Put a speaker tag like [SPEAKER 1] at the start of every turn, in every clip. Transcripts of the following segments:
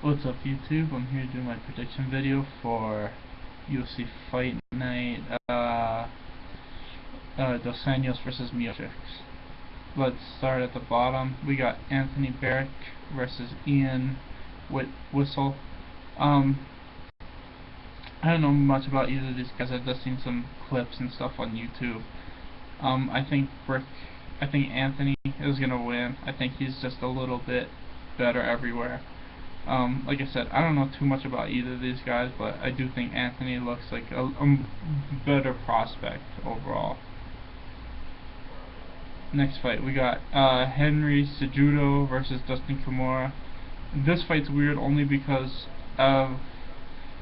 [SPEAKER 1] What's up YouTube? I'm here doing my prediction video for UFC Fight Night Dos Anjos versus miocic. Let's start at the bottom. We got Anthony Barrick versus Ian Whistle. I don't know much about either of these guys. I've just seen some clips and stuff on YouTube. I think Anthony is gonna win. I think he's just a little bit better everywhere. Like I said, I don't know too much about either of these guys, but I do think Anthony looks like a better prospect overall. Next fight, we got Henry Cejudo versus Dustin Kimura. This fight's weird only because of,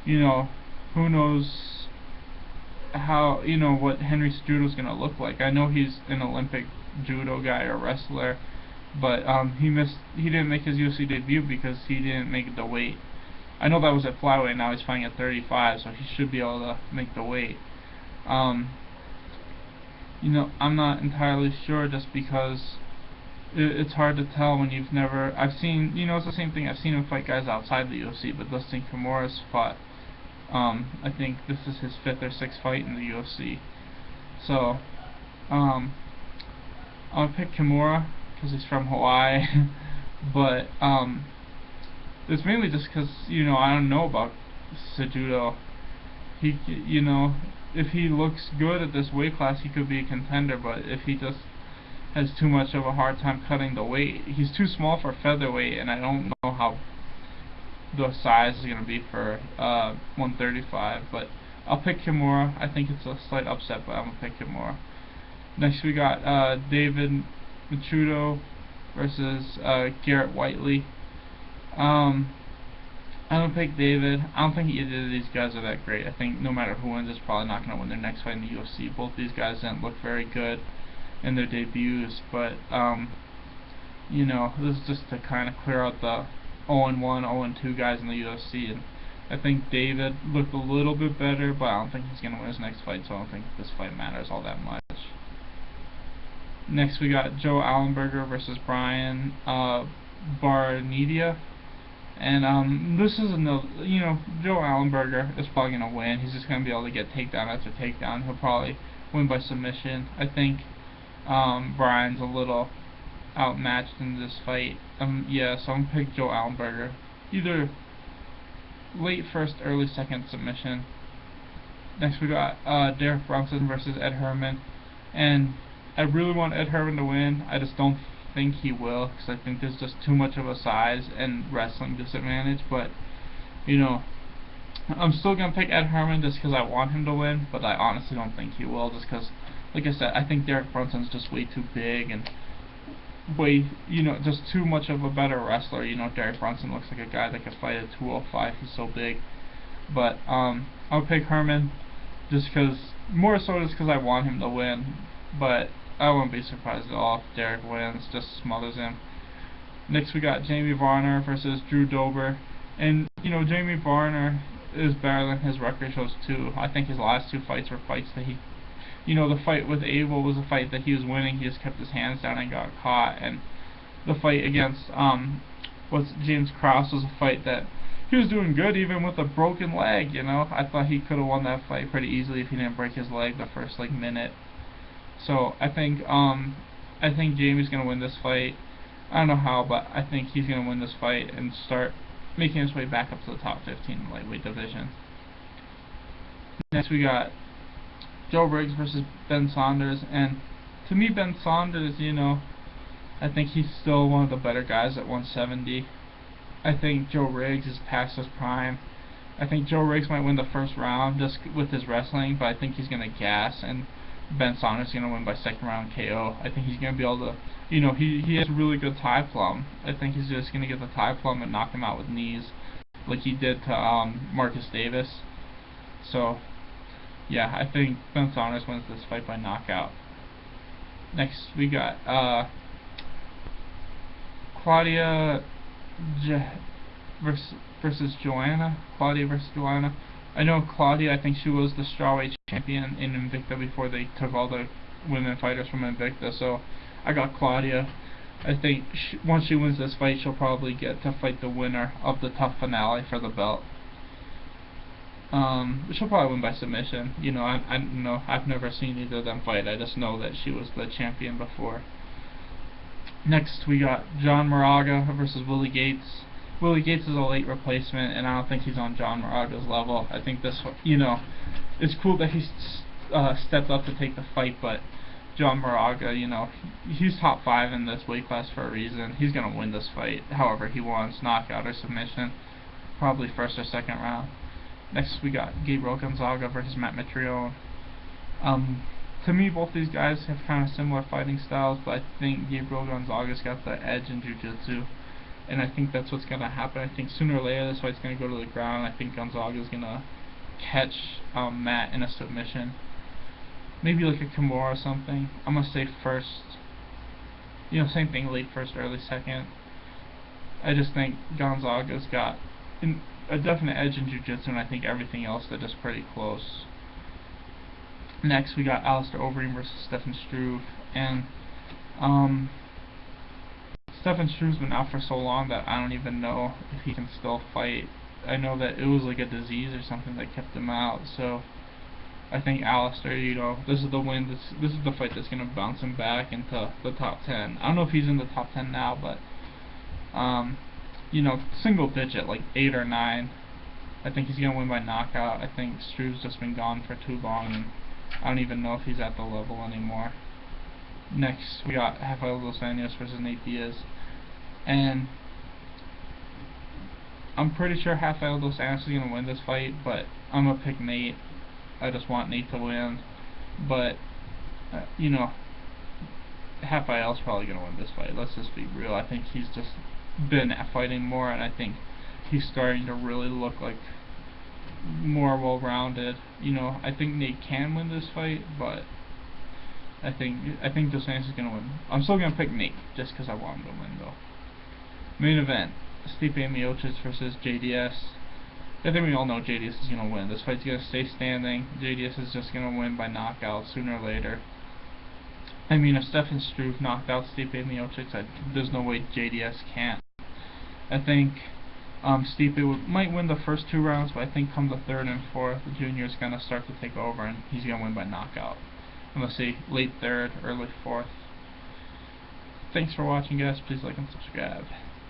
[SPEAKER 1] who knows how, what Henry Cejudo's gonna look like. I know he's an Olympic judo guy or wrestler, but he didn't make his UFC debut because he didn't make the weight. I know that was at flyweight. Now he's fighting at 35, so he should be able to make the weight. I'm not entirely sure just because it's hard to tell when you've never. I've seen, it's the same thing. I've seen him fight guys outside the UFC, but Dustin Kimura's fought. I think this is his 5th or 6th fight in the UFC. So, I'll pick Kimura because he's from Hawaii, but it's mainly just because I don't know about Cejudo. He, if he looks good at this weight class, he could be a contender. But if he just has too much of a hard time cutting the weight, he's too small for featherweight, and I don't know how the size is going to be for 135. But I'll pick Kimura. I think it's a slight upset, but I'm gonna pick Kimura. Next we got David Machudo versus Garrett Whiteley. I'm gonna pick David. I don't think either of these guys are that great. I think no matter who wins, it's probably not gonna win their next fight in the UFC. Both these guys didn't look very good in their debuts, but this is just to kind of clear out the 0-1, 0-2 guys in the UFC. And I think David looked a little bit better, but I don't think he's gonna win his next fight, so I don't think this fight matters all that much. Next we got Joe Allenberger versus Brian Barnidia. And this is another, Joe Allenberger is probably going to win. He's just going to be able to get takedown after takedown. He'll probably win by submission. I think Brian's a little outmatched in this fight. Yeah, so I'm going to pick Joe Allenberger. Either late first, early second submission. Next we got Derek Brunson versus Ed Herman. And I really want Ed Herman to win. I just don't think he will, because I think there's just too much of a size and wrestling disadvantage. But I'm still gonna pick Ed Herman just because I want him to win, but I honestly don't think he will, just because, like I said, I think Derek Brunson's just way too big and way, just too much of a better wrestler. Derek Brunson looks like a guy that could fight at 205. He's so big. But I'll pick Herman just because, more so just because I want him to win. But I wouldn't be surprised at all if Derek wins, just smothers him. Next we got Jamie Varner versus Drew Dober. And, Jamie Varner is better than his record shows too. I think his last 2 fights were fights that he, the fight with Abel was a fight that he was winning. He just kept his hands down and got caught. And the fight against James Krause was a fight that he was doing good even with a broken leg, I thought he could have won that fight pretty easily if he didn't break his leg the first minute. So I think Jamie's gonna win this fight. I don't know how, but I think he's gonna win this fight and start making his way back up to the top 15 in the lightweight division. Next we got Joe Riggs versus Ben Saunders, and to me Ben Saunders, I think he's still one of the better guys at 170. I think Joe Riggs is past his prime. I think Joe Riggs might win the first round just with his wrestling, but I think he's gonna gas, and Ben Saunders is going to win by 2nd round KO. I think he's going to be able to, he has really good Thai plum. I think he's just going to get the Thai plum and knock him out with knees like he did to Marcus Davis. So, yeah, I think Ben Saunders wins this fight by knockout. Next, we got Claudia versus Joanna. Claudia versus Joanna. I know Claudia, I think she was the strawweight champion in Invicta before they took all the women fighters from Invicta, so I got Claudia. I think once she wins this fight, she'll probably get to fight the winner of the tough finale for the belt. She'll probably win by submission. I know I've never seen either of them fight. I just know that she was the champion before. Next, we got John Moraga versus Willie Gates. Willie Gates is a late replacement, and I don't think he's on John Moraga's level. I think this, it's cool that he's stepped up to take the fight, but John Moraga, he's top 5 in this weight class for a reason. He's gonna win this fight, however he wants, knockout or submission, probably first or second round. Next, we got Gabriel Gonzaga versus Matt Mitrione. To me, both these guys have kind of similar fighting styles, but I think Gabriel Gonzaga's got the edge in jiu-jitsu, and I think that's what's going to happen. I think sooner or later this fight's going to go to the ground. I think Gonzaga's going to catch Matt in a submission, maybe like a Kimura or something. I'm going to say first, same thing, late first, early second. I just think Gonzaga's got a definite edge in jiu-jitsu, and I think everything else they're just pretty close. Next, we got Alistair Overeem versus Stefan Struve, and Stefan Struve's been out for so long that I don't even know if he can still fight. I know that it was like a disease or something that kept him out, so I think Alistair, this is the win. This is the fight that's going to bounce him back into the top 10. I don't know if he's in the top 10 now, but single digit, like 8 or 9. I think he's going to win by knockout. I think Struve's just been gone for too long, and I don't even know if he's at the level anymore. Next, we got Rafael dos Anjos versus Nate Diaz, and I'm pretty sure Rafael dos Anjos is going to win this fight, but I'm going to pick Nate. I just want Nate to win, but Rafael's probably going to win this fight. Let's just be real. I think he's just been fighting more, and I think he's starting to really look like more well-rounded. I think Nate can win this fight, but I think dos Anjos is going to win. I'm still going to pick Nate, just because I want him to win, though. Main event, Stipe Miocic versus JDS. I think we all know JDS is going to win. This fight's going to stay standing. JDS is just going to win by knockout sooner or later. I mean, if Stefan Struve knocked out Stipe Miocic, there's no way JDS can't. I think Stipe might win the first 2 rounds, but I think come the 3rd and 4th, the junior's going to start to take over, and he's going to win by knockout. I'm going to say late 3rd, early 4th. Thanks for watching, guys. Please like and subscribe.